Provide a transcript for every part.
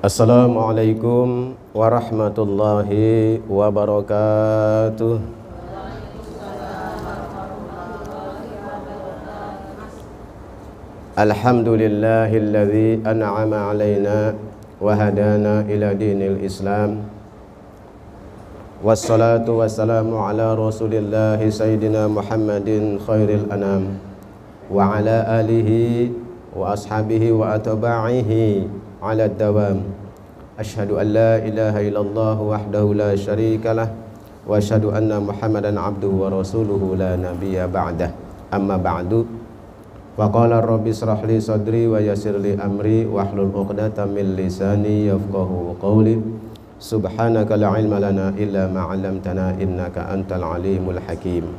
Assalamualaikum warahmatullahi wabarakatuh. Alhamdulillahilladzi an'ama alaina wa hadana ila dinil Islam. Wassalatu wassalamu ala Rasulillahi sayyidina Muhammadin khairil anam wa ala alihi wa ashabihi wa atba'ihi ala dawam. Asyhadu an la ilaha illallah wahdahu la syarikalah wa asyhadu anna Muhammadan abduhu wa rasuluhu la nabiyya ba'dah. Amma ba'du. Faqala rabbi israh li sadri wa yassir li amri wahlul 'uqdatam min lisani yafqahu qawli. Subhanaka la ilma lana illa ma 'allamtana innaka antal alimul hakim.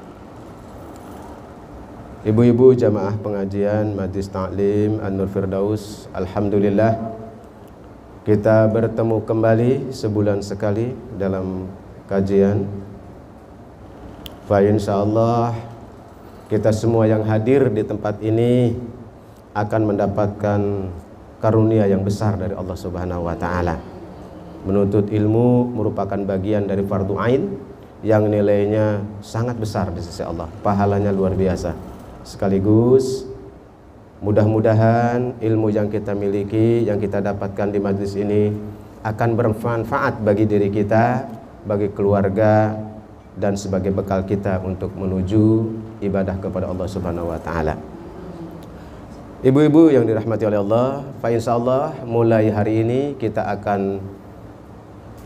Ibu-ibu jamaah pengajian Majlis Ta'lim An-Nur Firdaus, alhamdulillah kita bertemu kembali sebulan sekali dalam kajian. Fa insyaallah kita semua yang hadir di tempat ini akan mendapatkan karunia yang besar dari Allah Subhanahu wa taala. Menuntut ilmu merupakan bagian dari fardu ain yang nilainya sangat besar di sisi Allah, pahalanya luar biasa. Sekaligus mudah-mudahan ilmu yang kita miliki, yang kita dapatkan di majlis ini akan bermanfaat bagi diri kita, bagi keluarga, dan sebagai bekal kita untuk menuju ibadah kepada Allah Subhanahu wa taala. Ibu-ibu yang dirahmati oleh Allah, fa insyaallah mulai hari ini kita akan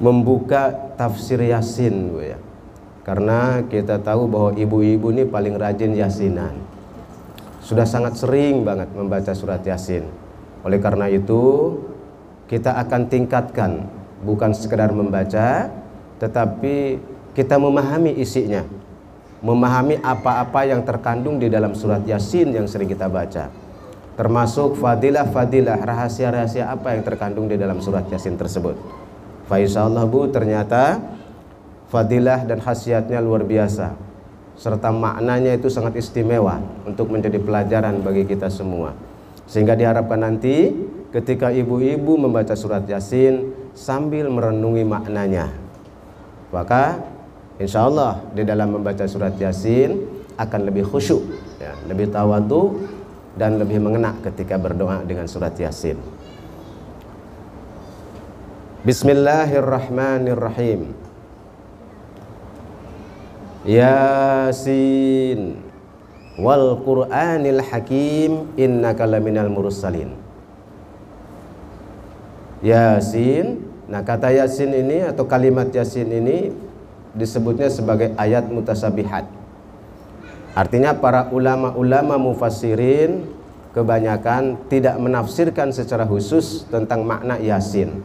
membuka tafsir Yasin, Bu ya. Karena kita tahu bahwa ibu-ibu ini paling rajin yasinan. Sudah sangat sering banget membaca surat Yasin. Oleh karena itu kita akan tingkatkan, bukan sekedar membaca, tetapi kita memahami isinya, memahami apa-apa yang terkandung di dalam surat Yasin yang sering kita baca, termasuk fadilah-fadilah, rahasia-rahasia apa yang terkandung di dalam surat Yasin tersebut. Fa insyaallah Bu, ternyata fadilah dan khasiatnya luar biasa, serta maknanya itu sangat istimewa untuk menjadi pelajaran bagi kita semua. Sehingga diharapkan nanti ketika ibu-ibu membaca surat Yasin sambil merenungi maknanya, maka insya Allah di dalam membaca surat Yasin akan lebih khusyuk ya, lebih tawadhu dan lebih mengena ketika berdoa dengan surat Yasin. Bismillahirrahmanirrahim. Yasin wal Qur'anil Hakim innaka laminal mursalin. Yasin, nah kata Yasin ini atau kalimat Yasin ini disebutnya sebagai ayat mutasabihat. Artinya para ulama-ulama mufassirin kebanyakan tidak menafsirkan secara khusus tentang makna Yasin.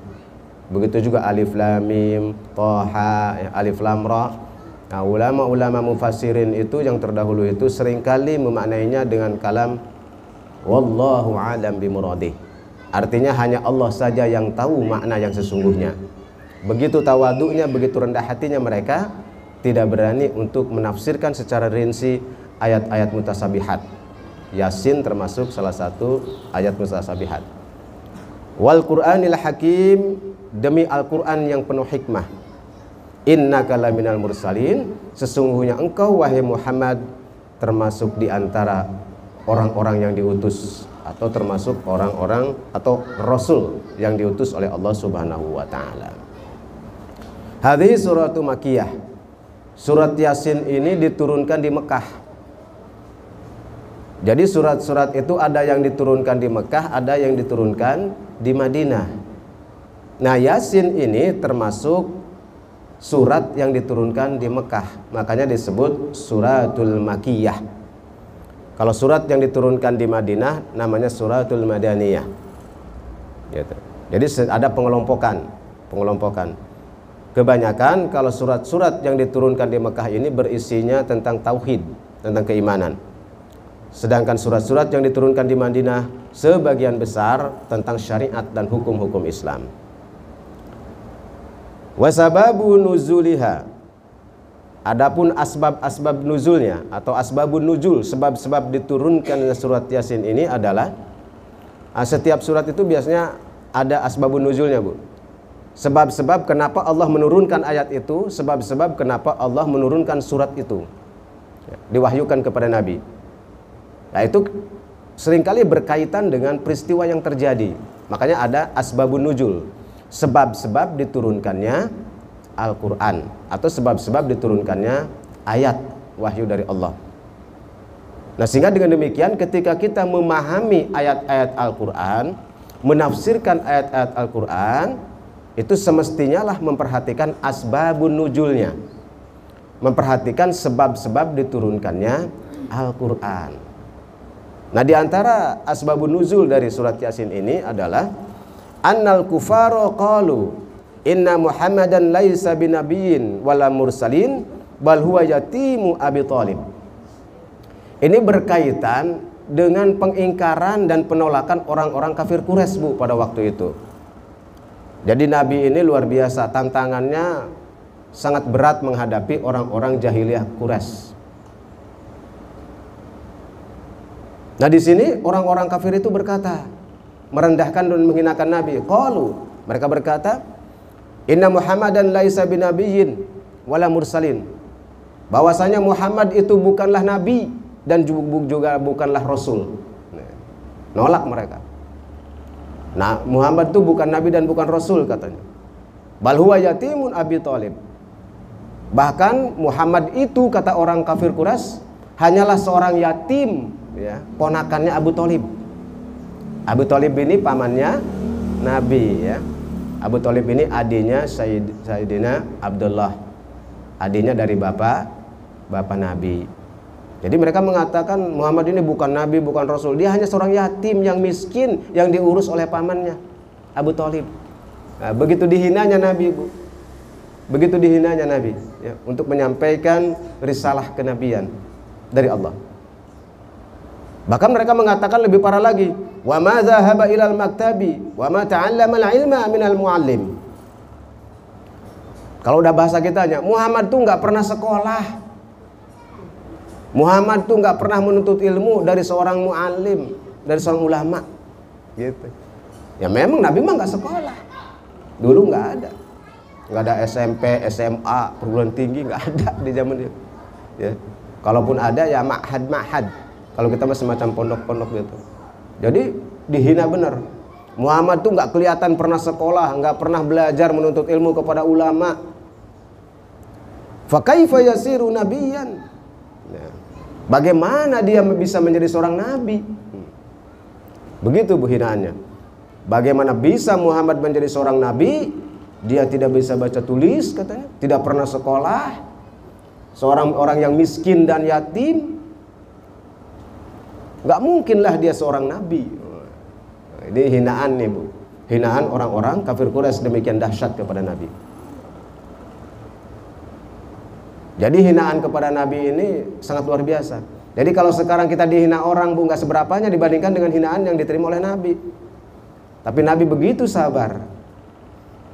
Begitu juga Alif Lam Mim, Thaha, Alif Lam Ra. Nah, ulama-ulama mufassirin itu yang terdahulu itu seringkali memaknainya dengan kalam wallahu a'lam bimuradih. Artinya hanya Allah saja yang tahu makna yang sesungguhnya. Begitu tawaduknya, begitu rendah hatinya mereka tidak berani untuk menafsirkan secara rinci ayat-ayat mutasabihat. Yasin termasuk salah satu ayat mutasabihat. Wal Qur'anil Hakim, demi Al-Qur'an yang penuh hikmah. Innaka laminal mursalin, sesungguhnya engkau wahai Muhammad termasuk di antara orang-orang yang diutus, atau termasuk orang-orang atau rasul yang diutus oleh Allah Subhanahu wa taala. Hadhihi suratu Makkiyah. Surat Yasin ini diturunkan di Mekah. Jadi surat-surat itu ada yang diturunkan di Mekah, ada yang diturunkan di Madinah. Nah, Yasin ini termasuk surat yang diturunkan di Mekah, makanya disebut suratul Makkiyah. Kalau surat yang diturunkan di Madinah namanya suratul Madaniyah gitu. Jadi ada pengelompokan. Kebanyakan kalau surat-surat yang diturunkan di Mekah ini berisinya tentang tauhid, tentang keimanan. Sedangkan surat-surat yang diturunkan di Madinah sebagian besar tentang syariat dan hukum-hukum Islam. Wasababu nuzuliha, adapun asbab-asbab nuzulnya atau asbabun nuzul, sebab-sebab diturunkan surat Yasin ini adalah setiap surat itu biasanya ada asbabun nuzulnya, Bu. Sebab-sebab kenapa Allah menurunkan ayat itu, sebab-sebab kenapa Allah menurunkan surat itu, diwahyukan kepada Nabi. Nah, itu seringkali berkaitan dengan peristiwa yang terjadi. Makanya ada asbabun nuzul, sebab-sebab diturunkannya Al-Quran, atau sebab-sebab diturunkannya ayat wahyu dari Allah. Nah, sehingga dengan demikian ketika kita memahami ayat-ayat Al-Quran, menafsirkan ayat-ayat Al-Quran, itu semestinya lah memperhatikan asbabun nuzulnya, memperhatikan sebab-sebab diturunkannya Al-Quran. Nah, di antara asbabun nuzul dari surat Yasin ini adalah annal kufara qalu inna Muhammadan laisa binabiyyin wala mursalin bal huwa yatimu Abi Thalib. Ini berkaitan dengan pengingkaran dan penolakan orang-orang kafir Quraisy, Bu, pada waktu itu. Jadi Nabi ini luar biasa, tantangannya sangat berat menghadapi orang-orang jahiliyah Quraisy. Nah, di sini orang-orang kafir itu berkata, merendahkan dan menghinakan Nabi. Qalu, mereka berkata, inna Muhammadan laisa binabiyyin wala mursalin. Bahwasanya Muhammad itu bukanlah nabi dan juga bukanlah rasul. Nolak mereka. Nah, Muhammad itu bukan nabi dan bukan rasul katanya. Bal huwa yatimun Abi Thalib. Bahkan Muhammad itu, kata orang kafir Quraisy, hanyalah seorang yatim, ya, ponakannya Abu Thalib. Abu Thalib ini pamannya Nabi, ya. Abu Thalib ini adiknya Sayyidina Abdullah, adiknya dari bapak Nabi. Jadi mereka mengatakan Muhammad ini bukan nabi, bukan rasul. Dia hanya seorang yatim yang miskin yang diurus oleh pamannya Abu Thalib. Nah, begitu dihinanya Nabi, Bu. Begitu dihinanya Nabi, ya, untuk menyampaikan risalah kenabian dari Allah. Bahkan mereka mengatakan lebih parah lagi, wa ma dzahaba ilal maktabi wa ma ta'allama al-ilma minal muallim. Kalau udah bahasa kitanya, Muhammad tuh nggak pernah sekolah. Muhammad tuh nggak pernah menuntut ilmu dari seorang muallim, dari seorang ulama, gitu. Ya memang Nabi mah nggak sekolah, dulu nggak ada SMP, SMA, perguruan tinggi, nggak ada di zaman itu. Ya. Kalaupun ada ya ma'had. Kalau kita masih semacam pondok-pondok gitu. Jadi dihina benar. Muhammad tuh nggak kelihatan pernah sekolah, nggak pernah belajar menuntut ilmu kepada ulama. Fa kaifa yasiru nabiyyan? Ya. Bagaimana dia bisa menjadi seorang nabi? Begitu Bu hinaannya. Bagaimana bisa Muhammad menjadi seorang nabi? Dia tidak bisa baca tulis katanya, tidak pernah sekolah, seorang orang yang miskin dan yatim. Gak mungkinlah dia seorang nabi. Ini hinaan nih, Bu. Hinaan orang-orang kafir Quraisy demikian dahsyat kepada Nabi. Jadi hinaan kepada Nabi ini sangat luar biasa. Jadi kalau sekarang kita dihina orang, Bu, nggak seberapanya dibandingkan dengan hinaan yang diterima oleh Nabi. Tapi Nabi begitu sabar.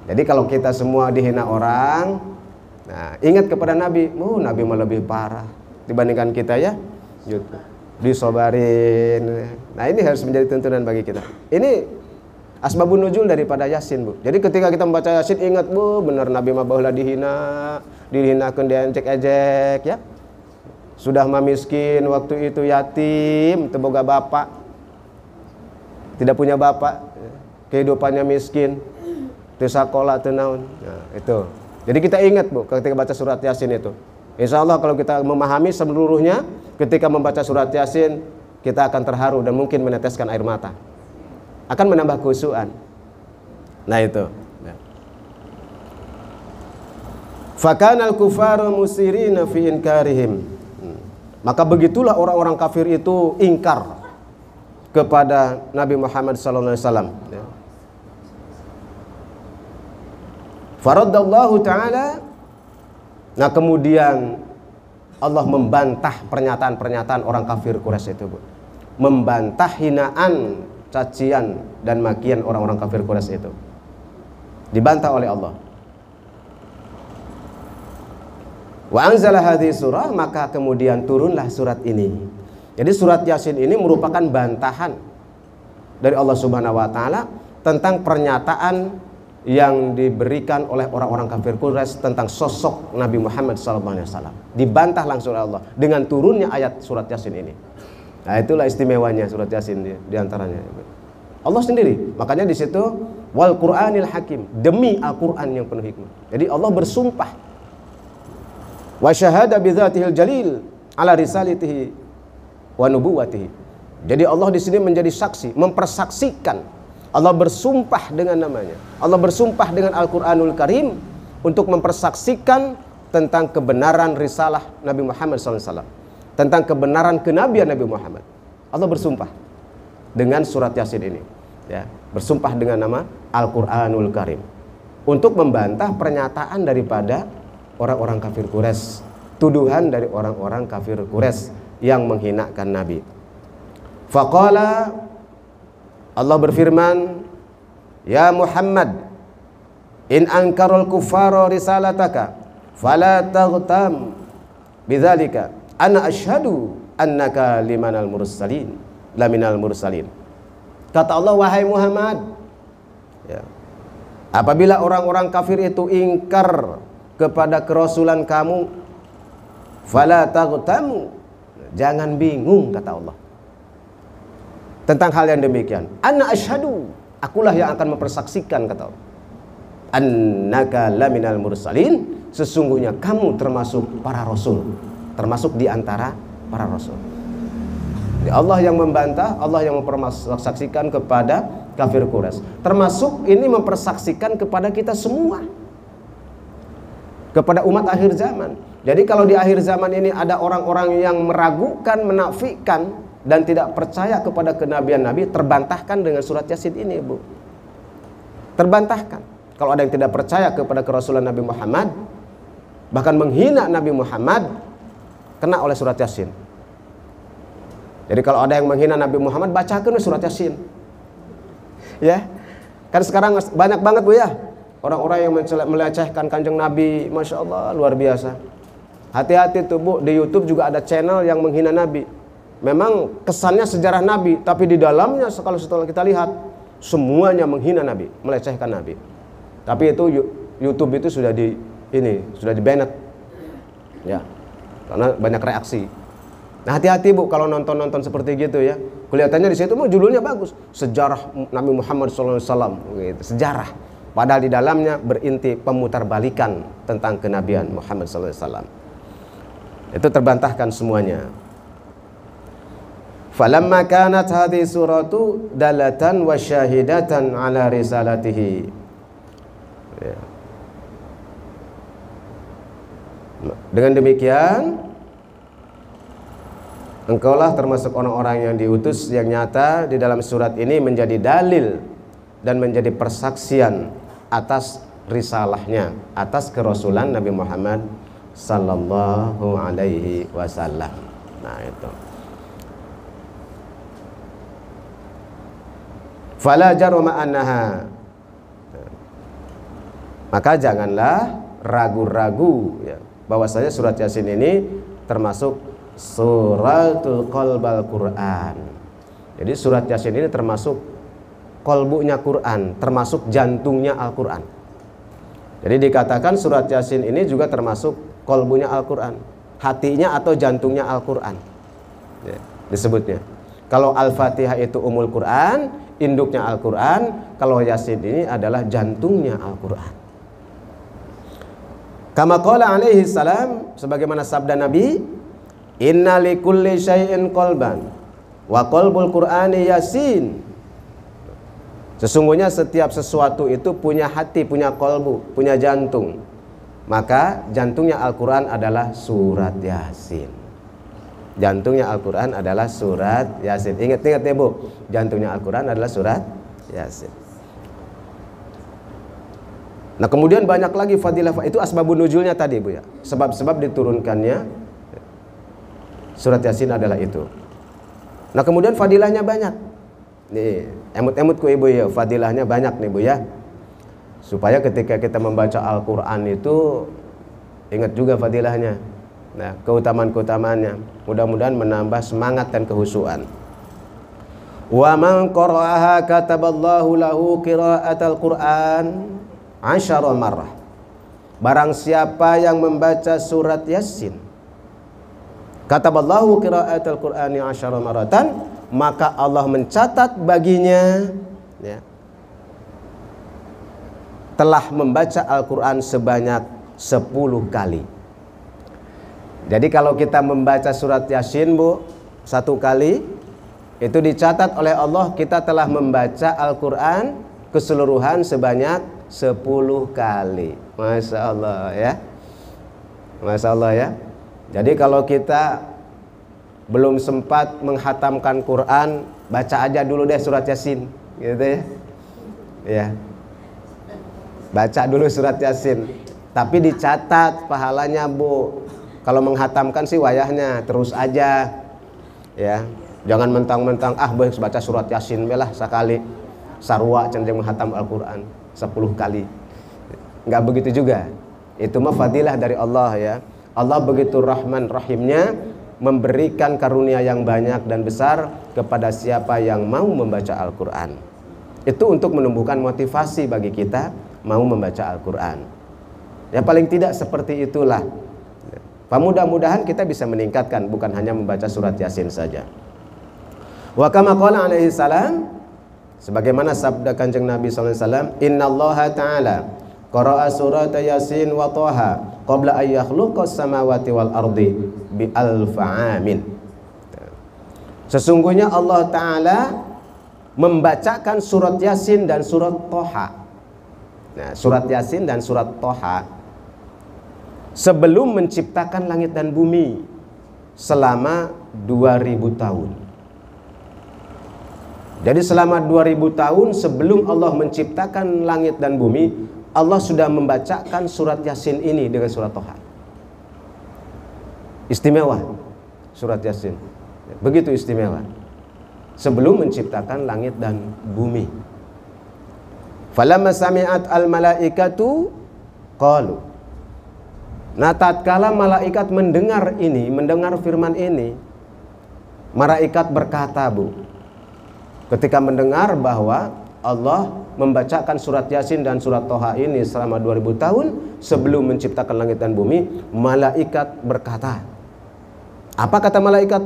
Jadi kalau kita semua dihina orang, nah ingat kepada Nabi, Nabi malah lebih parah dibandingkan kita, ya. Gitu. Disobarin. Nah ini harus menjadi tuntunan bagi kita. Ini asbabun nuzul daripada Yasin, Bu. Jadi ketika kita membaca Yasin, ingat, Bu, benar Nabi mah baheula dihinakeun diejek-ejek, ya. Sudah mah miskin waktu itu, yatim, teu boga bapak. Tidak punya bapak, kehidupannya miskin, teu sakola, teu naon. Nah, itu. Jadi kita ingat, Bu, ketika baca surat Yasin itu. Insya Allah kalau kita memahami seluruhnya, ketika membaca surat Yasin, kita akan terharu dan mungkin meneteskan air mata. Akan menambah khusyuan. Nah itu. Fakanal kufaru musirina fi inkarihim. Maka begitulah orang-orang kafir itu ingkar kepada Nabi Muhammad SAW. Faradallahu ta'ala. Nah kemudian Allah membantah pernyataan-pernyataan orang kafir Quraisy itu, Bu. Membantah hinaan, cacian dan makian orang-orang kafir Quraisy itu. Dibantah oleh Allah. Wa anzala hadhihi surah, maka kemudian turunlah surat ini. Jadi surat Yasin ini merupakan bantahan dari Allah Subhanahu wa taala tentang pernyataan yang diberikan oleh orang-orang kafir Quraisy tentang sosok Nabi Muhammad SAW. Dibantah langsung oleh Allah dengan turunnya ayat surat Yasin ini. Nah, itulah istimewanya surat Yasin di antaranya. Allah sendiri, makanya di situ wal Qur'anil Hakim, demi Al-Qur'an yang penuh hikmah. Jadi Allah bersumpah. Wa syahada bi dzatihil jalil ala risalatihi wa nubuwatihi. Jadi Allah di sini menjadi saksi, mempersaksikan. Allah bersumpah dengan namanya. Allah bersumpah dengan Al-Qur'anul Karim untuk mempersaksikan tentang kebenaran risalah Nabi Muhammad SAW, tentang kebenaran kenabian Nabi Muhammad. Allah bersumpah dengan surat Yasin ini, ya, bersumpah dengan nama Al-Qur'anul Karim untuk membantah pernyataan daripada orang-orang kafir Quraisy, tuduhan dari orang-orang kafir Quraisy yang menghinakan Nabi. Faqala, Allah berfirman, ya Muhammad, in ankarul kuffara risalataka fala taghtam bidzalika ana asyhadu annaka limanal mursalin laminal mursalin. Kata Allah, wahai Muhammad, ya, apabila orang-orang kafir itu ingkar kepada kerasulan kamu, fala taghtamu, jangan bingung, kata Allah, tentang hal yang demikian. Ana asyhadu, akulah yang akan mempersaksikan, kata Allah, annaka laminal mursalin, sesungguhnya kamu termasuk para rasul, termasuk di antara para rasul. Jadi Allah yang membantah, Allah yang mempersaksikan kepada kafir Quraisy. Termasuk ini mempersaksikan kepada kita semua, kepada umat akhir zaman. Jadi kalau di akhir zaman ini ada orang-orang yang meragukan, menafikan dan tidak percaya kepada kenabian Nabi, terbantahkan dengan surat Yasin ini, Bu. Terbantahkan. Kalau ada yang tidak percaya kepada kerasulan Nabi Muhammad, bahkan menghina Nabi Muhammad, kena oleh surat Yasin. Jadi kalau ada yang menghina Nabi Muhammad, bacakan surat Yasin. Ya. Kan sekarang banyak banget, Bu, ya, orang-orang yang melecehkan Kanjeng Nabi, Masya Allah, luar biasa. Hati-hati tuh, Bu, di YouTube juga ada channel yang menghina Nabi. Memang kesannya sejarah Nabi, tapi di dalamnya kalau setelah kita lihat, semuanya menghina Nabi, melecehkan Nabi. Tapi itu YouTube itu sudah di-banned. Ya. Karena banyak reaksi. Nah, hati-hati, Bu, kalau nonton-nonton seperti gitu, ya. Kelihatannya di situ judulnya bagus, sejarah Nabi Muhammad SAW, gitu, sejarah. Padahal di dalamnya berinti pemutarbalikan tentang kenabian Muhammad SAW. Itu terbantahkan semuanya. Falamma kanat hadhihi suratu dalatan wa syahidatan ala risalatihi. Ya. Dengan demikian, engkaulah termasuk orang-orang yang diutus yang nyata di dalam surat ini menjadi dalil dan menjadi persaksian atas risalahnya, atas kerasulan Nabi Muhammad sallallahu alaihi wasallam. Nah, itu. Fala jarma annaha, maka janganlah ragu-ragu, ya, bahwasanya surat Yasin ini termasuk suratul qalbal Quran. Jadi surat Yasin ini termasuk kolbunya Quran, termasuk jantungnya Al-Quran. Jadi dikatakan surat Yasin ini juga termasuk kolbunya Al-Quran, hatinya atau jantungnya Al-Quran, ya, disebutnya. Kalau Al-Fatihah itu umul Quran, induknya Al-Quran. Kalau Yasin ini adalah jantungnya Al-Quran. Kama qala alaihi salam, sebagaimana sabda Nabi, inna likulli syai'in qalban wa qalbul Qur'ani Yasin. Sesungguhnya setiap sesuatu itu punya hati, punya kolbu, punya jantung. Maka jantungnya Al-Quran adalah surat Yasin. Jantungnya Al-Quran adalah surat Yasin. Ingat-ingat ya, Bu, jantungnya Al-Quran adalah surat Yasin. Nah, kemudian banyak lagi fadilah. Itu asbabun nuzulnya tadi, Bu, ya. Sebab-sebab diturunkannya surat Yasin adalah itu. Nah, kemudian fadilahnya banyak. Nih, emut-emutku Ibu, ya, fadilahnya banyak nih, Bu, ya. Supaya ketika kita membaca Al-Quran itu ingat juga fadilahnya. Nah, keutamaan-keutamaannya mudah-mudahan menambah semangat dan kehusuan. Wa man qara'aha kataballahu lahu qira'atal Qur'an 10 marrah. Barang siapa yang membaca surat Yasin, kataballahu qira'atal Qur'ani 10 maratan, maka Allah mencatat baginya ya, telah membaca Al-Quran sebanyak 10 kali. Jadi kalau kita membaca surat Yasin, Bu, 1 kali, itu dicatat oleh Allah kita telah membaca Al-Quran keseluruhan sebanyak 10 kali. Masya Allah ya. Masya Allah ya. Jadi kalau kita belum sempat menghatamkan Quran, baca aja dulu deh surat Yasin, gitu ya. Ya. Baca dulu surat Yasin. Tapi dicatat pahalanya, Bu. Kalau menghatamkan sih wayahnya terus aja. Ya. Jangan mentang-mentang boleh baca surat Yasin belah sekali. Sarwa cenderung menghatam Al-Quran 10 kali. Enggak begitu juga. Itu mah fadilah dari Allah ya. Allah begitu Rahman Rahimnya memberikan karunia yang banyak dan besar kepada siapa yang mau membaca Al-Quran. Itu untuk menumbuhkan motivasi bagi kita mau membaca Al-Quran. Ya paling tidak seperti itulah. Mudah-mudahan kita bisa meningkatkan, bukan hanya membaca surat Yasin saja. Wa kama qala alaihi salam, sebagaimana sabda Kanjeng Nabi sallallahu alaihi wasallam, innallaha ta'ala qara'a surat Yasin wa Thaha qabla an yakhluqas samawati wal ardi bi alfa'amin. Sesungguhnya Allah Ta'ala membacakan surat Yasin dan surat Thaha. Nah, surat Yasin dan surat Thaha sebelum menciptakan langit dan bumi selama 2000 tahun. Jadi selama 2000 tahun sebelum Allah menciptakan langit dan bumi, Allah sudah membacakan surat Yasin ini dengan surat Thaha. Istimewa surat Yasin. Begitu istimewa. Sebelum menciptakan langit dan bumi. Falamma sami'at al-malaikatu qalu. Nah, tatkala malaikat mendengar ini, mendengar firman ini, malaikat berkata, Bu, ketika mendengar bahwa Allah membacakan surat Yasin dan surat Thaha ini selama 2000 tahun sebelum menciptakan langit dan bumi, malaikat berkata. Apa kata malaikat?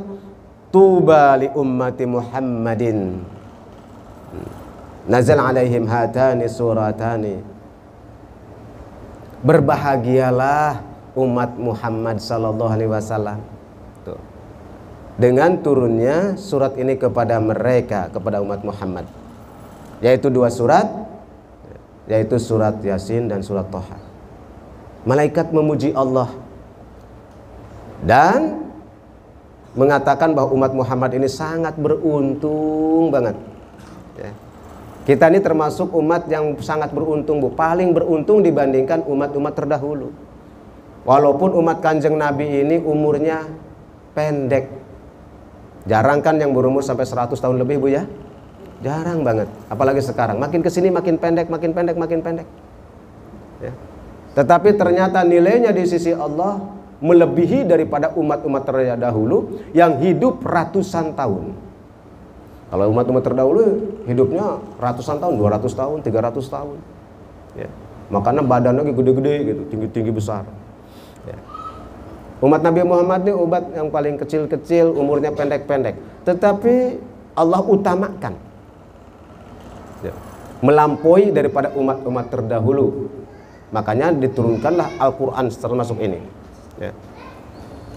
Tuba li ummati Muhammadin nazal alaihim hatani suratani. Berbahagialah umat Muhammad sallallahu alaihi wasallam dengan turunnya surat ini kepada mereka, kepada umat Muhammad, yaitu 2 surat, yaitu surat Yasin dan surat Thaha. Malaikat memuji Allah dan mengatakan bahwa umat Muhammad ini sangat beruntung banget ya. Kita ini termasuk umat yang sangat beruntung, Bu, paling beruntung dibandingkan umat-umat terdahulu. Walaupun umat Kanjeng Nabi ini umurnya pendek. Jarang kan yang berumur sampai 100 tahun lebih, Bu ya? Jarang banget. Apalagi sekarang, makin kesini makin pendek, makin pendek, makin pendek ya. Tetapi ternyata nilainya di sisi Allah melebihi daripada umat-umat terdahulu yang hidup ratusan tahun. Kalau umat-umat terdahulu hidupnya ratusan tahun, 200 tahun, 300 tahun ya. Makanya badannya gede-gede gitu, tinggi-tinggi besar ya. Umat Nabi Muhammad ini umat yang paling kecil-kecil, umurnya pendek-pendek, tetapi Allah utamakan ya, melampaui daripada umat-umat terdahulu. Makanya diturunkanlah Al-Quran termasuk ini ya.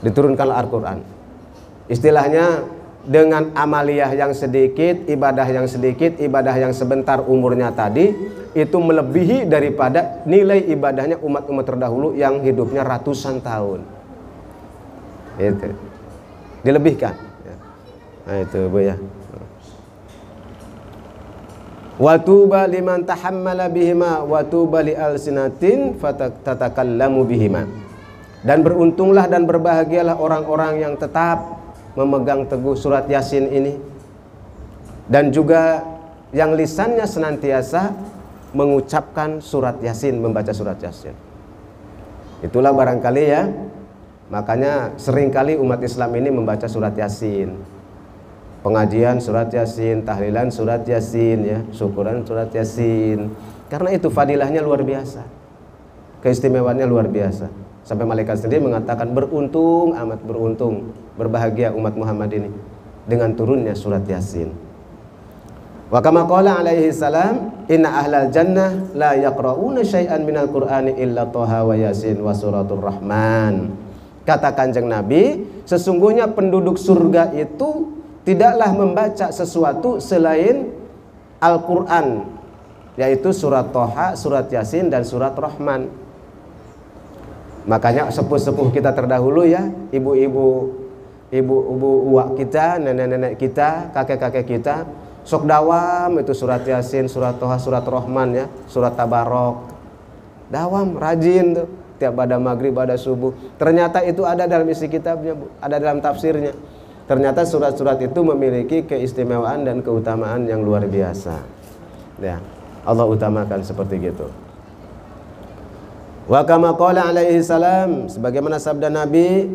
Diturunkanlah Al-Quran. Istilahnya dengan amaliyah yang sedikit, ibadah yang sedikit, ibadah yang sebentar umurnya tadi, itu melebihi daripada nilai ibadahnya umat-umat terdahulu yang hidupnya ratusan tahun. Itu dilebihkan ya. Nah itu, Bu ya. Wa tuba liman tahammala bihima wa tuba li alsinatin fatatakallamu bihima. Dan beruntunglah dan berbahagialah orang-orang yang tetap memegang teguh surat Yasin ini, dan juga yang lisannya senantiasa mengucapkan surat Yasin, membaca surat Yasin. Itulah barangkali ya, makanya seringkali umat Islam ini membaca surat Yasin. pengajian surat Yasin, tahlilan surat Yasin, ya, syukuran surat Yasin. Karena itu fadilahnya luar biasa, keistimewaannya luar biasa. Sampai malaikat sendiri mengatakan beruntung, amat beruntung, berbahagia umat Muhammad ini dengan turunnya surat Yasin. Wa kama qala alaihi salam, inna ahlal jannah la yaqra'una syai'an minal qur'ani illa Thaha wa Yasin wa suratul Rahman. Kata Kanjeng Nabi, sesungguhnya penduduk surga itu tidaklah membaca sesuatu selain Al-Qur'an, yaitu surat Thaha, surat Yasin dan surat Rahman. Makanya sepuh-sepuh kita terdahulu, ya, ibu-ibu uwak kita, nenek-nenek kita, kakek-kakek kita, sok dawam itu surat Yasin, surat Thaha, surat Rahman, ya, surat Tabarok. Dawam, rajin tuh, tiap pada maghrib, pada subuh. Ternyata itu ada dalam isi kitabnya, Bu, ada dalam tafsirnya. Ternyata surat-surat itu memiliki keistimewaan dan keutamaan yang luar biasa. Ya, Allah utamakan seperti gitu. Wa kama qala alaihi salam, sebagaimana sabda Nabi,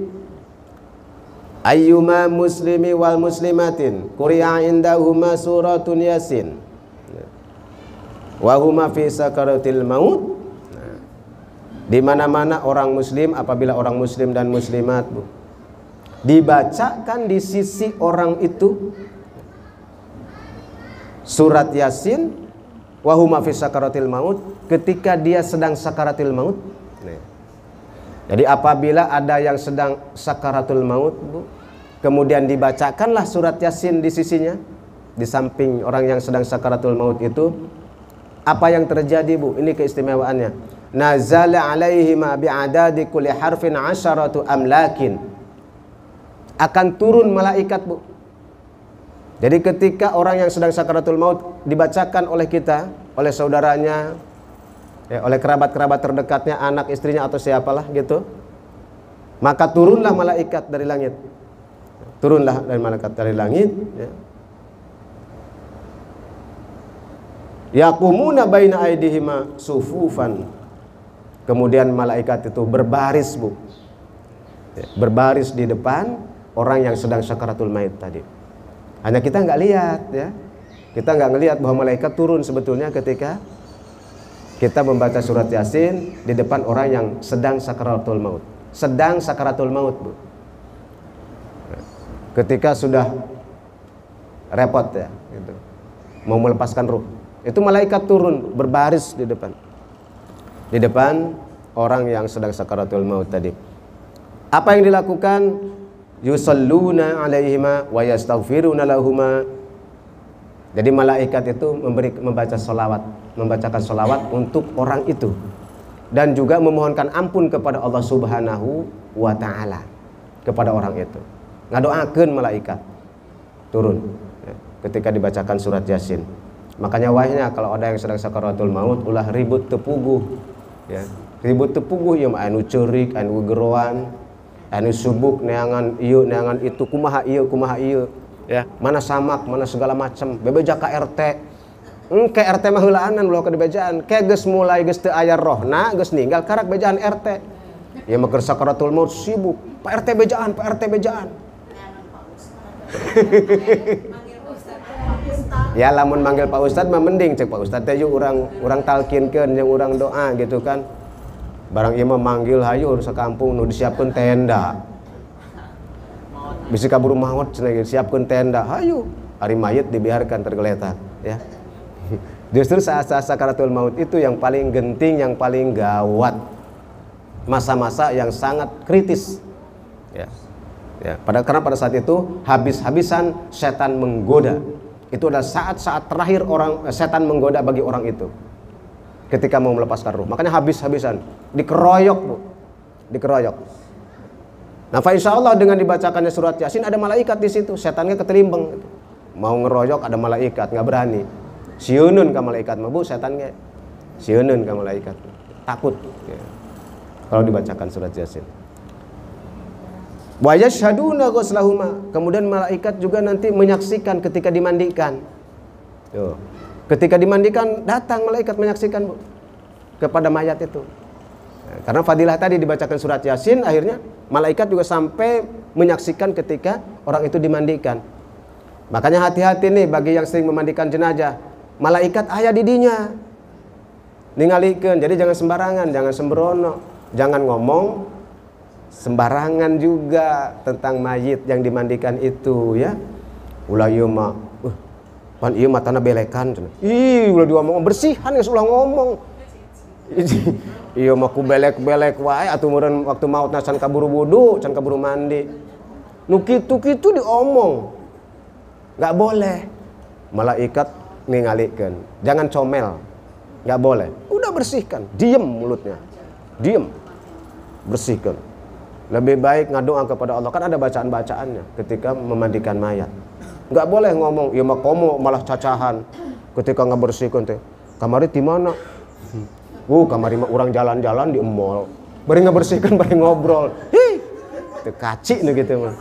ayyuma muslimi wal muslimatin quri'a indahuma suratun Yasin wa huma fi sakaratil maut. Di mana-mana orang muslim, apabila orang muslim dan muslimat, Bu, dibacakan di sisi orang itu surat Yasin wa huma fi sakaratil maut, ketika dia sedang sakaratil maut. Jadi apabila ada yang sedang sakaratul maut, Bu, kemudian dibacakanlah surat Yasin di sisinya, di samping orang yang sedang sakaratul maut itu, apa yang terjadi, Bu? Ini keistimewaannya. Nazala alaihi ma bi'adadi kulli harfin 'asharatu amlakin. Akan turun malaikat, Bu. Jadi ketika orang yang sedang sakaratul maut dibacakan oleh kita, oleh saudaranya, ya, oleh kerabat-kerabat terdekatnya, anak istrinya atau siapalah gitu, maka turunlah malaikat dari langit. Turunlah dari malaikat dari langit, ya. Yaqumuna baina aydihima sufufan. Kemudian malaikat itu berbaris, Bu, ya, berbaris di depan orang yang sedang sakaratul maut tadi. Hanya kita nggak lihat, ya, kita nggak ngelihat bahwa malaikat turun sebetulnya ketika kita membaca surat Yasin di depan orang yang sedang sakaratul maut. Sedang sakaratul maut, Bu. Ketika sudah repot, ya, gitu, mau melepaskan ruh, itu malaikat turun berbaris di depan orang yang sedang sakaratul maut tadi. Apa yang dilakukan? Yusalluna alaihima wa yastaghfiruna lahuma. Jadi malaikat itu membacakan sholawat untuk orang itu, dan juga memohonkan ampun kepada Allah Subhanahu wa ta'ala kepada orang itu. Ngadoakeun malaikat turun, ya, ketika dibacakan surat Yasin. Makanya wahnya kalau ada yang sedang sakaratul maut ulah ribut tepuguh, ya, ribut tepuguh yang anu ceurik, anu geroan, anu subuk neangan ieu neangan itu, kumaha ieu, ya, mana samak, mana segala macam, bebeja ka RT. Ke RT mah heulaanan ulah ka dibejaan, ke geus mulai geus teu aya rohna, geus ninggal karak bejaan RT. Ya mah keur sakaratul maut sibuk, Pak RT bejaan, Pak RT bejaan. Ya lamun manggil Pak Ustad mah mending cek Pak Ustad teh urang talkinkeun jeung urang doa gitu kan. Barang ieu mah manggil hayu sakampung nu disiapkeun tenda. Bisi kaburu maot cenah siapkeun tenda, hayu. Ari mayit dibiarkan tergeletak, ya. Justru saat-saat sakaratul maut itu yang paling genting, yang paling gawat. Masa-masa yang sangat kritis. Ya. Ya, karena pada saat itu habis-habisan setan menggoda. Itu adalah saat-saat terakhir setan menggoda bagi orang itu ketika mau melepaskan ruh. Makanya habis-habisan dikeroyok, Bu, dikeroyok. Nah, insya Allah dengan dibacakannya surat Yasin ada malaikat di situ, setannya ketelimbang. Mau ngeroyok ada malaikat, nggak berani. Siunun ke malaikat, Bu, setannya siunun ke malaikat, takut. Ya. Kalau dibacakan surat Yasin. Wa yashhaduna ghuslahuma. Kemudian malaikat juga nanti menyaksikan ketika dimandikan. Tuh. Ketika dimandikan datang malaikat menyaksikan, Bu, kepada mayat itu. Karena fadilah tadi dibacakan surat Yasin, akhirnya malaikat juga sampai menyaksikan ketika orang itu dimandikan. Makanya hati-hati nih bagi yang sering memandikan jenazah. Malaikat aya di dinya. Ningalikeun. Jadi jangan sembarangan, jangan sembrono, jangan ngomong sembarangan juga tentang mayit yang dimandikan itu ya. Ulah ieu mah pan ieu matana belekan. Ulah diomong bersihan geus ulah ngomong. Ieu mah ku belek-belek wae atuh meureun waktu mautna can kaburu wudu, can kaburu mandi. Nu kitu-kitu diomong. Enggak boleh. Malaikat ningalikeun. Jangan comel. Enggak boleh. Udah bersihkan, diem mulutnya. Diem. Bersihkan. Lebih baik ngadoa kepada Allah. Kan ada bacaan-bacaannya ketika memandikan mayat. Enggak boleh ngomong, ieu mah komo malah cacahan. Ketika ngabersihkeun teh. Kamari di mana? Kamari mah urang jalan-jalan di mall. Bari ngabersihkeun bari ngobrol. Teu kaci nu gitu mah.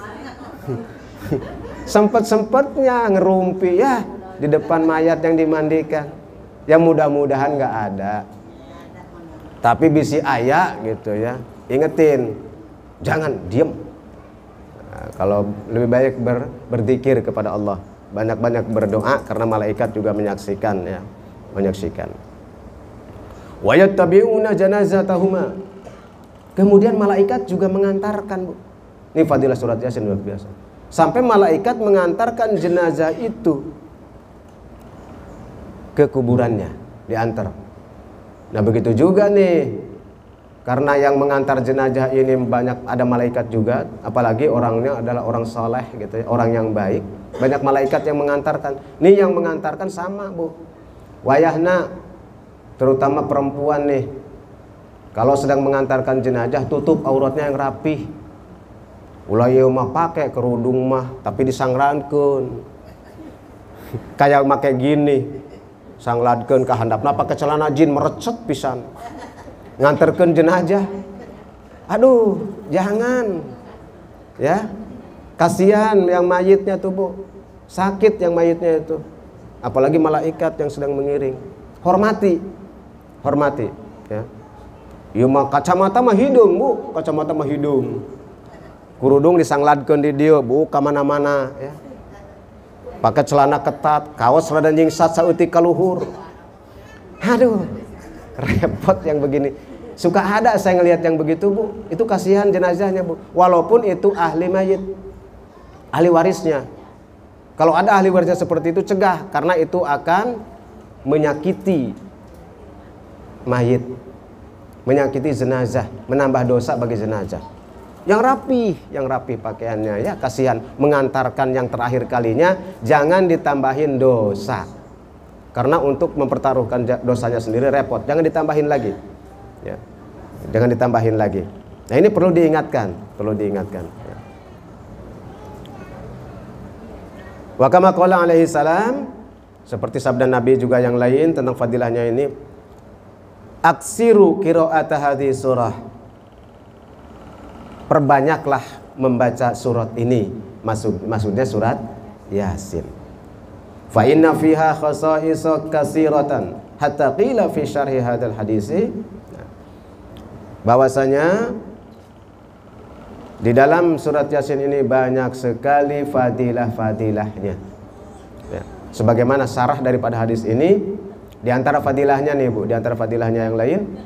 Sempet-sempetnya ngerumpi ya di depan mayat yang dimandikan. Ya mudah-mudahan nggak ada. Tapi bisi aya gitu ya. Ingetin, jangan diem. Nah, kalau lebih baik berzikir kepada Allah, banyak-banyak berdoa karena malaikat juga menyaksikan ya, menyaksikan. Wa yattabi'una janazatahuma. Kemudian malaikat juga mengantarkan, Bu. Ini fadilah surat Yasin luar biasa. Sampai malaikat mengantarkan jenazah itu ke kuburannya, diantar. Nah begitu juga nih, karena yang mengantar jenazah ini banyak ada malaikat juga, apalagi orangnya adalah orang soleh gitu ya, orang yang baik, banyak malaikat yang mengantarkan. Nih yang mengantarkan sama, Bu, wayahna, terutama perempuan nih, kalau sedang mengantarkan jenazah tutup auratnya yang rapih. Ulah ieu mah pake kerudung mah tapi disangrankeun. Kayak make gini. Sangladkeun ka handapna pake celana jin merecet pisan. Nganterkeun jenazah. Aduh, jangan. Ya. Kasihan yang mayitnya tuh, Bu. Sakit yang mayitnya itu. Apalagi malaikat yang sedang mengiring. Hormati. Hormati, ya. Ieu mah kacamata mah hidung, Bu. Kacamata mah hidung. Kurudung disangladkeun di dieu, Bu, ka mana-mana ya. Pakai celana ketat, kaos rada nyingsat sautik ka luhur. Aduh, repot yang begini. Suka ada saya ngelihat yang begitu, Bu. Itu kasihan jenazahnya, Bu. Walaupun itu ahli mayit, ahli warisnya. Kalau ada ahli warisnya seperti itu, cegah. Karena itu akan menyakiti mayit, menyakiti jenazah, menambah dosa bagi jenazah. Yang rapi pakaiannya ya, kasihan mengantarkan yang terakhir kalinya, jangan ditambahin dosa. Karena untuk mempertaruhkan dosanya sendiri repot, jangan ditambahin lagi. Ya. Jangan ditambahin lagi. Nah, ini perlu diingatkan, ya. Wa kama qala alaihi salam, seperti sabda Nabi juga yang lain tentang fadilahnya ini, aksiru qiraata hadhihi surah. Perbanyaklah membaca surat ini, maksudnya surat Yasin. Fa inna fiha khasa'isa katsiratan hatta qila fi syarhi hadzal hadisi. Bahwasanya di dalam surat Yasin ini banyak sekali fadilah-fadilahnya. Ya. Sebagaimana syarah daripada hadis ini, di antara fadilahnya nih, Bu, di antara fadilahnya yang lain,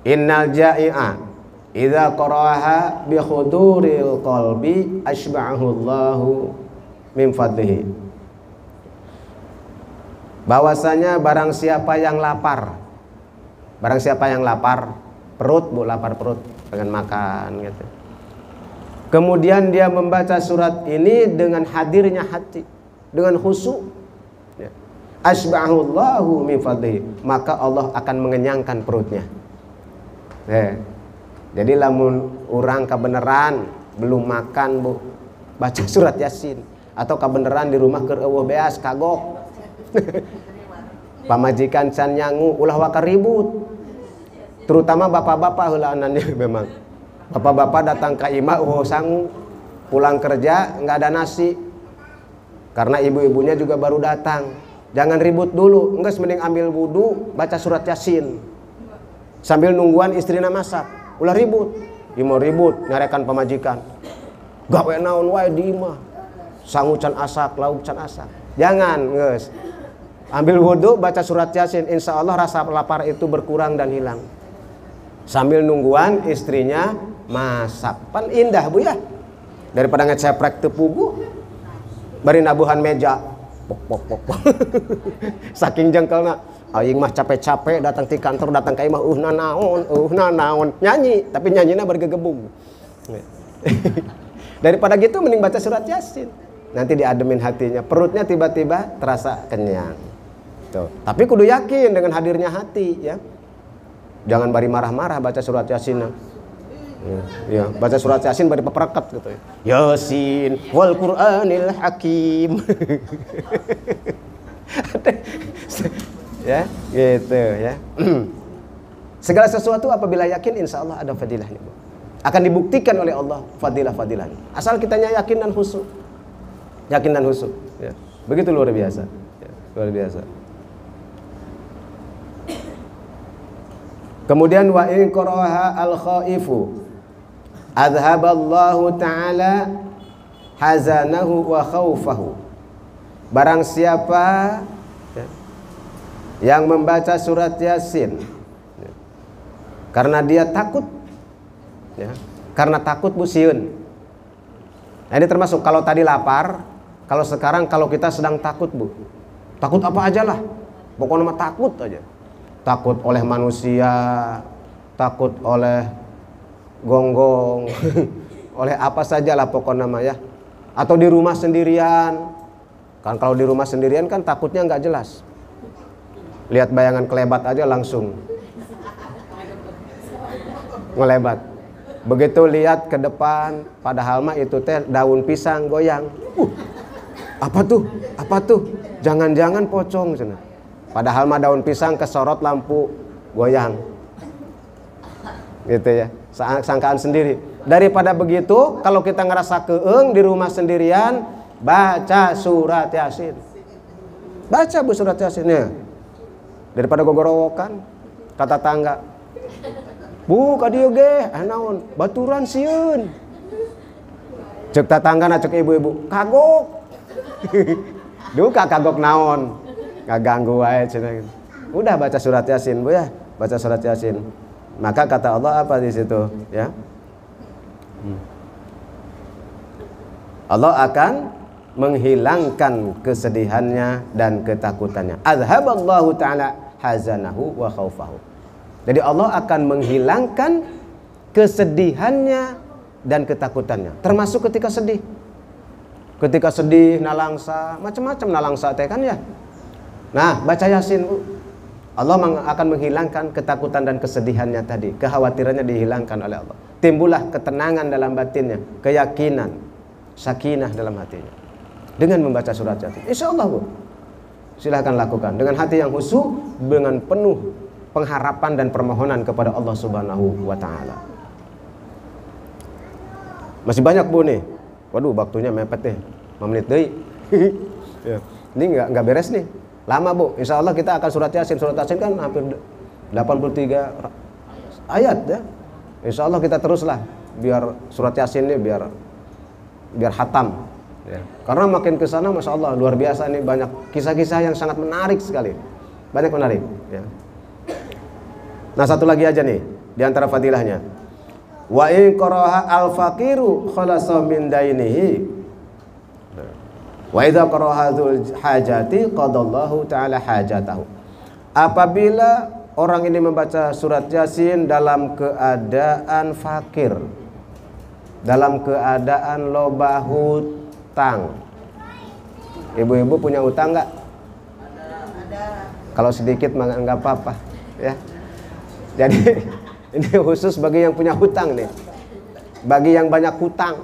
innal ja'i'a idza qara'aha bi khuduril qalbi asba'ahu Allahu min fadlihi. Bahwasanya barang siapa yang lapar, perut, Bu, lapar perut, pengen makan gitu. Kemudian dia membaca surat ini dengan hadirnya hati, dengan khusyuk, ya. Asba'ahu Allahu min fadlihi, maka Allah akan mengenyangkan perutnya. Jadi lamun urang kabeneran belum makan, Bu, baca surat Yasin, atau kabeneran di rumah keur eueuh beas kagok. Pamajikan can nyangu ulah waka ribut. Terutama bapak-bapak heula anannya memang. Bapak-bapak datang ke imah sangu, pulang kerja enggak ada nasi. Karena ibu-ibunya juga baru datang. Jangan ribut dulu, enggeus mending ambil wudu, baca surat Yasin. Sambil nungguan istrina masak. Ulah ribut, mau ribut nyarekan pamajikan. Gawe naon wae di imah. sangu can asak, lauk can asak. Jangan, geus. Ambil wudhu, baca surat Yasin, insya Allah rasa lapar itu berkurang dan hilang. Sambil nungguan istrinya masak. Pan indah bu ya. Daripada ngeceprek tepugu, bari nabuhan meja. Pok pok pok pok. Saking jengkelna, aing mah capek-capek datang di kantor, datang ka imah naon, nyanyi, tapi nyanyina bergegebung. Daripada gitu mending baca surat Yasin. Nanti diademin hatinya, perutnya tiba-tiba terasa kenyang. Tuh. Tapi kudu yakin dengan hadirnya hati ya. Jangan bari marah-marah baca surat Yasin. Ya, baca surat Yasin bari pepereket gitu ya. Yasin wal Qur'anil Hakim. Ya, gitu ya. Segala sesuatu apabila yakin insya Allah ada fadilahnya. Akan dibuktikan oleh Allah fadilah-fadilahnya. Asal kitanya yakin dan khusyuk. Yakin dan khusyuk ya. Begitu luar biasa ya, luar biasa. Kemudian wa in qaraha al khaifu adhaballahu ta'ala hazanahu wa khaufahu. Barang siapa ya, yang membaca surat Yasin ya, karena dia takut ya, karena takut busieun. Nah, ini termasuk kalau tadi lapar, kalau sekarang kalau kita sedang takut bu, takut apa aja lah, pokoknya mah takut aja. Takut oleh manusia, takut oleh gonggong, oleh apa saja lah pokoknya mah ya. Atau di rumah sendirian, kan kalau di rumah sendirian kan takutnya nggak jelas. Lihat bayangan kelebat aja langsung ngelebat. Begitu lihat ke depan, padahal mah itu teh daun pisang goyang. Apa tuh? Apa tuh? Jangan-jangan pocong sana. Padahal mah daun pisang kesorot lampu goyang. Gitu ya. Sangkaan sendiri. Daripada begitu, kalau kita ngerasa keeng di rumah sendirian, baca surat Yasin. Baca bu surat Yasinnya. Daripada gogorowokan, kata tangga. Bu, ka dieu ge, naon? Baturan sieun. Cek tatangga na cek ibu-ibu, kagok. Duka kagok naon? Ngaganggu wae cenah. Udah baca surat Yasin bu ya, baca surat Yasin. Maka kata Allah apa di situ ya? Allah akan menghilangkan kesedihannya dan ketakutannya. Azhaballahu ta'ala hazanahu wa khaufahu. Jadi Allah akan menghilangkan kesedihannya dan ketakutannya, termasuk ketika sedih. Ketika sedih, nalangsa, macam-macam nalangsa teh kan ya. Nah, baca Yasin bu. Allah akan menghilangkan ketakutan dan kesedihannya tadi, kekhawatirannya dihilangkan oleh Allah. Timbullah ketenangan dalam batinnya, keyakinan, sakinah dalam hatinya dengan membaca surat Yasin. Insya Allah bu, silahkan lakukan dengan hati yang khusyuk, dengan penuh pengharapan dan permohonan kepada Allah Subhanahu wa Ta'ala. Masih banyak bu nih. Waduh, waktunya mepet nih, 5 menit deh. Ya. Ini nggak beres nih. Lama bu, insya Allah kita akan surat Yasin. Surat Yasin kan hampir 83 ayat ya. Insya Allah kita teruslah biar surat Yasin ini biar hatam ya. Karena makin ke sana masya Allah luar biasa nih, banyak kisah-kisah yang sangat menarik sekali. Banyak menarik ya. Nah satu lagi aja nih di antara fadilahnya. Wa in qaraha al-faqiru khalasa min dainihi. Wa idza qara'a dzul hajati qadallahu ta'ala hajatahu. Apabila orang ini membaca surat Yasin dalam keadaan fakir, dalam keadaan loba hutang. Ibu-ibu punya hutang enggak? Ada. Kalau sedikit mah enggak apa-apa ya. Jadi ini khusus bagi yang punya hutang nih. Bagi yang banyak hutang,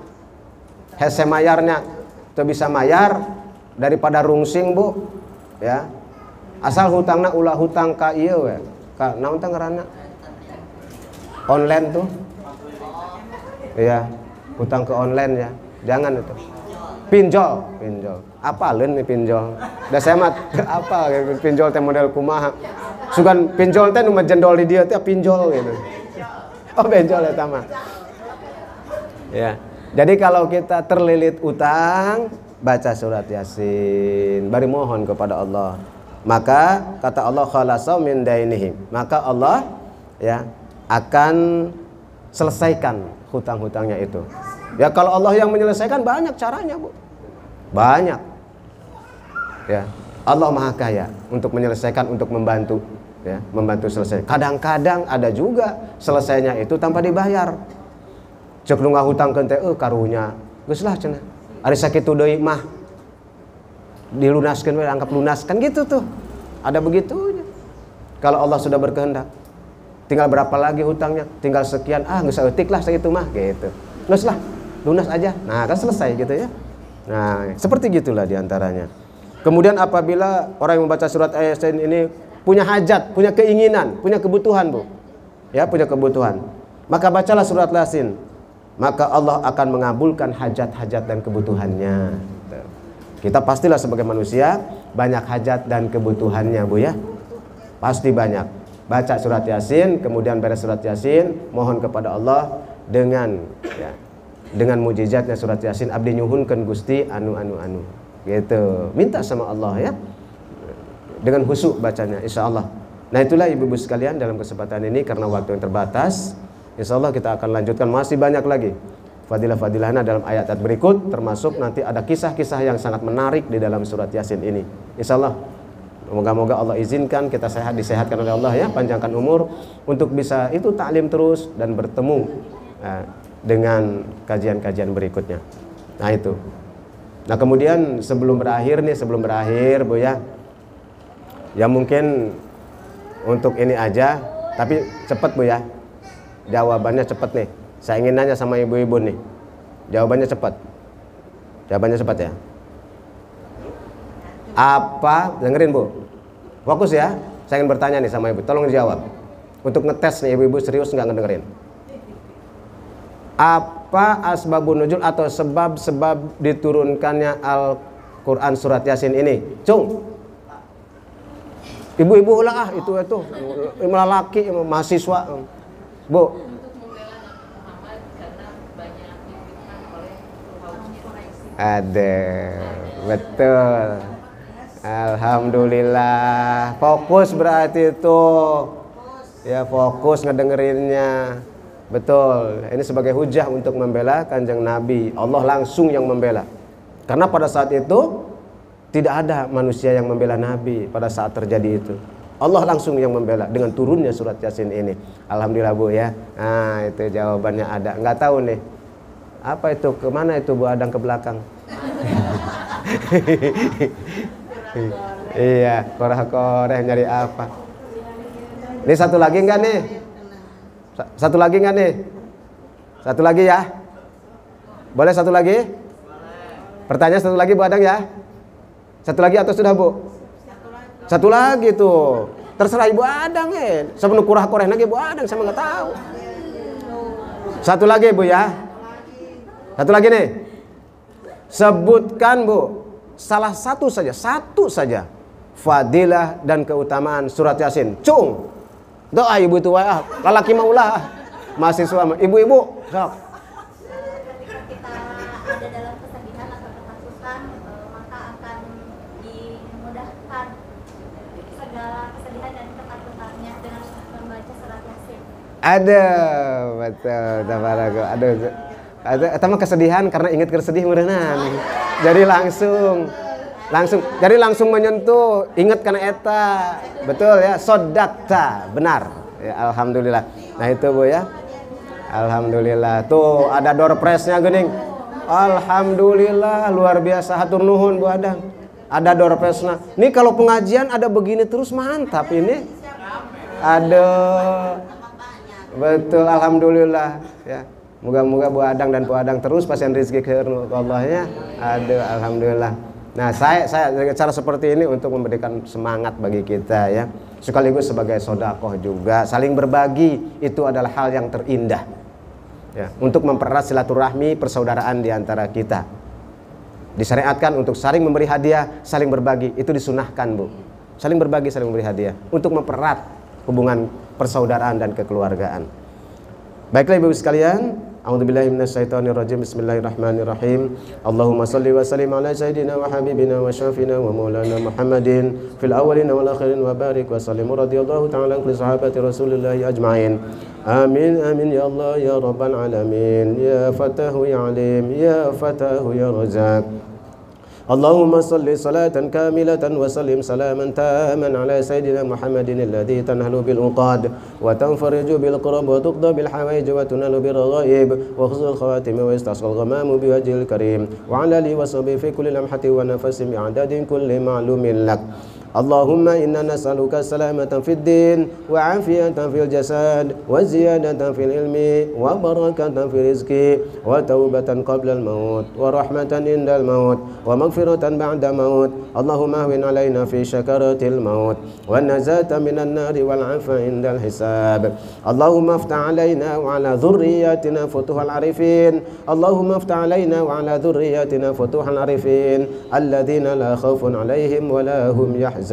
hese mayarnya tuh bisa mayar daripada rungsing bu ya, asal hutangna ulah hutang ka ieu we ka naon teh ngaranna online tuh ya, hutang ke online ya, jangan itu pinjol apaleun nih pinjol da saya mah apa pinjol teh model kumaha sugan pinjol teh nu jendol di dieu teh pinjol gitu. Oh benjol eta mah ya. Jadi kalau kita terlilit utang, baca surat Yasin, bari mohon kepada Allah. Maka kata Allah khalasa min dainihim, maka Allah ya akan selesaikan hutang-hutangnya itu. Ya kalau Allah yang menyelesaikan banyak caranya, Bu. Banyak. Ya, Allah Maha Kaya untuk menyelesaikan, untuk membantu, ya, membantu selesai. Kadang-kadang ada juga selesainya itu tanpa dibayar. Cek lu ngahutangkeun teh karunya, geus lah cenah. Ari sakitu deui mah dilunaskeun we, anggap lunas kan gitu tuh. Ada begitunya. Kalau Allah sudah berkehendak, tinggal berapa lagi hutangnya? Tinggal sekian, geus saeutik lah sakitu mah gitu. Geus lah, lunas aja. Nah, kan selesai gitu ya. Nah, seperti gitulah diantaranya. Kemudian apabila orang yang membaca surat Yasin ini punya hajat, punya keinginan, punya kebutuhan, Bu. Ya, punya kebutuhan. Maka bacalah surat Yasin. Maka Allah akan mengabulkan hajat-hajat dan kebutuhannya. Kita pastilah sebagai manusia banyak hajat dan kebutuhannya, Bu ya. Pasti banyak. Baca surat Yasin, kemudian beres surat Yasin, mohon kepada Allah dengan ya, dengan mujizatnya surat Yasin, abdi nyuhunkeun Gusti anu. Gitu. Minta sama Allah ya. Dengan khusyuk bacanya insyaallah. Nah, itulah ibu-ibu sekalian dalam kesempatan ini karena waktu yang terbatas, insyaallah kita akan lanjutkan masih banyak lagi fadilah-fadilahnya dalam ayat berikut, termasuk nanti ada kisah-kisah yang sangat menarik di dalam surat Yasin ini. Insyaallah moga-moga Allah izinkan kita disehatkan oleh Allah ya, panjangkan umur untuk bisa itu taklim terus dan bertemu dengan kajian-kajian berikutnya. Nah itu. Nah kemudian sebelum berakhir Bu ya, ya mungkin untuk ini aja, tapi cepat Bu ya, jawabannya cepat nih. Saya ingin nanya sama ibu-ibu nih, jawabannya cepat ya. Apa, dengerin Bu, fokus ya, saya ingin bertanya nih sama ibu, tolong dijawab. Untuk ngetes nih ibu-ibu serius nggak ngedengerin. Apa asbabun nuzul atau sebab-sebab diturunkannya Al-Quran surat Yasin ini? Cung, ibu-ibu lah itu laki mahasiswa, Bu. Ada, betul. Alhamdulillah. Fokus berarti itu. Ya fokus ngedengerinnya. Betul. Ini sebagai hujah untuk membela Kanjeng Nabi. Allah langsung yang membela. Karena pada saat itu tidak ada manusia yang membela Nabi pada saat terjadi itu. Allah langsung yang membela dengan turunnya surat Yasin ini. Alhamdulillah Bu ya. Nah itu jawabannya ada. Nggak tahu nih. Apa itu? Kemana itu Bu Adang ke belakang? Iya, koreh-koreh nyari apa? Ini satu lagi enggak nih? Satu lagi enggak nih? Satu lagi ya? Boleh satu lagi? Pertanyaan satu lagi Bu Adang ya? Satu lagi atau sudah Bu? Satu lagi tuh. Terserah Ibu Adang Sebelum kurah-koreh lagi Bu Adang sama nggak tahu. Satu lagi Bu ya? Satu lagi nih, sebutkan Bu, salah satu saja fadilah dan keutamaan surat Yasin. Cung, doa ibu itu lalaki maulah, mahasiswa, ibu-ibu, sok. Ketika kita ada dalam kesedihan atau ketakutan, maka akan dimudahkan segala kesedihan dan ketakutannya dengan membaca surat Yasin. Ada, betul, tabarakallah. Eta mah kesedihan karena ingat kesedih meureunnan. Jadi langsung menyentuh, ingat karena eta. Betul ya, sodakta, benar. Ya, alhamdulillah. Nah itu Bu ya. Alhamdulillah. Tuh ada door prize-nya geuning. Alhamdulillah, luar biasa, hatur nuhun Bu Adang. Ada door prize-nya. Nih kalau pengajian ada begini terus mantap ini. Aduh. Betul, alhamdulillah ya. Moga-moga Bu Adang dan Bu Adang terus pasien rezeki ke Allahnya. Aduh, alhamdulillah. Nah, saya dengan cara seperti ini untuk memberikan semangat bagi kita ya. Sekaligus sebagai sedekah juga, saling berbagi itu adalah hal yang terindah. Ya, untuk mempererat silaturahmi persaudaraan di antara kita. Disyariatkan untuk saling memberi hadiah, saling berbagi, itu disunahkan Bu. Saling berbagi, saling memberi hadiah untuk mempererat hubungan persaudaraan dan kekeluargaan. Baiklah Ibu sekalian, A'udzubillahi minasyaitonirrajim. Bismillahirrahmanirrahim. Allahumma shalli wa sallim ala sayyidina wa habibina wa syafina wa maulana Muhammadin fil awwalin wal akhirin wa barik wa sallim radhiyallahu ta'ala an kulli sahabati Rasulillah ajma'in. Amin amin ya Allah ya rabbal alamin. Ya Fatahu ya Alim, ya Fatahu ya Razak. Allahumma salli salatan kamilatan wa sallim salaman taman ala sayyidina Muhammadin alladhi tanhalu bil uqad wa tanfariju bil qurab wa tuqda bil hawaij wa tunalu bil raghaib wa khuzul khawatim wa istasqal ghamamu bi wajhil karim wa ala alihi wa sahbihi fi kulli lamhatin wa nafasin bi adadin kulli ma'lumin lak. Allahumma inna nas'aluka salamatan fid din wa afiyatan fil jasad wa ziyadatan fil ilmi wa barakatan fil rizqi wa taubatan qabla al maut wa rahmatan indal maut wa maghfiratan ba'da maut. Allahumma ahwin alaina fi syakaratil maut wa nazata minan nari wal afa indal hisab. Allahumma aftah alaina wa ala dhurriyyatina futuhal arifin. Allahumma aftah alaina wa ala dhurriyyatina futuhal arifin alladhina la khawfun alaihim wa la hum yahzanun.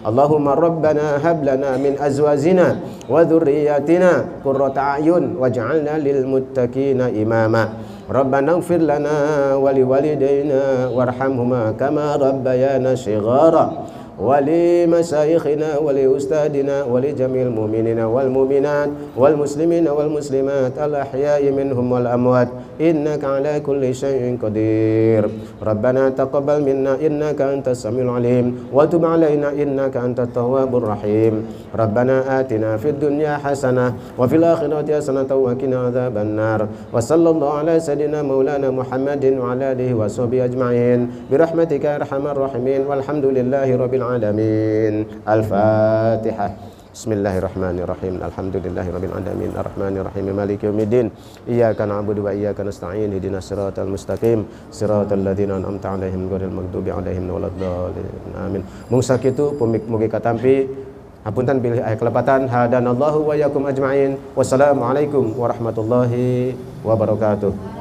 Allahumma rabbana hab lana min azwajina wa dhurriyyatina qurrata a'yun waj'alna lil muttaqina imama. Rabbana ighfir lana wa liwalidayna warhamhuma kama rabbayana shighara wa li masyayikhina wa li ustadina wa li jamil mu'minina wal mu'minat wal muslimina wal muslimat al ahya'i minhum wal amwat innaka ala kulli syai'in qadir. Rabbana taqabbal minna innaka antas samiul alim wa tub alaina innaka antat tawwabur rahim. Rabbana atina fid dunya hasanah wa fil akhirati hasanah wa qina adzaban nar. Wa sallallahu ala sayidina maulana Muhammadin wa ala alihi wa sahbihi ajma'in bi rahmatika ya arhamar rahimin walhamdulillahi rabbil alamin. Al-Fatihah. Bismillahirrahmanirrahim. Alhamdulillahirabbil alamin. Arrahmanirrahim. Maliki yaumiddin. Iyyaka na'budu wa iyyaka nasta'in. Ihdinas siratal mustaqim. Siratal ladzina an'amta 'alaihim ghairil maghdubi 'alaihim waladdallin. Amin. Mung sakitu mugi katampi hapunten pilih aya kelepatan. Hadanallahu wa iyyakum ajmain. Wassalamualaikum warahmatullahi wabarakatuh.